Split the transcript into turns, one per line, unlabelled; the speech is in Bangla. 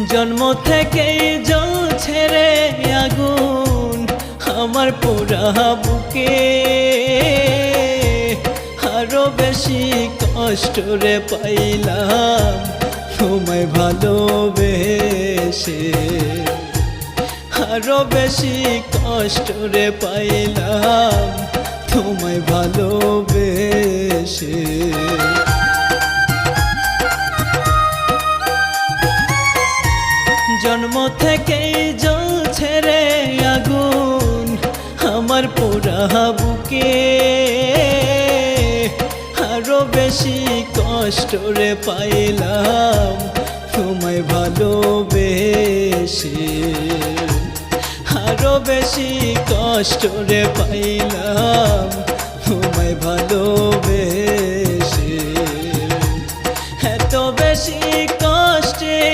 জন্ম থেকে জ্বলছে রে আগুন আমার পোড়া বুকে, আরো বেশি কষ্ট রে পাইলাম তোমায় ভালোবেসে, আরো বেশি কষ্ট রে পাইলাম তোমায় ভালোবেসে। জন্ম থেকেই জ্বলছে রে আগুন আমার পোড়া বুকে, আরো বেশি কষ্ট রে পাইলাম তোমায় ভালোবেসে, আরো বেশি কষ্ট রে পাইলাম তোমায় ভালোবেসে।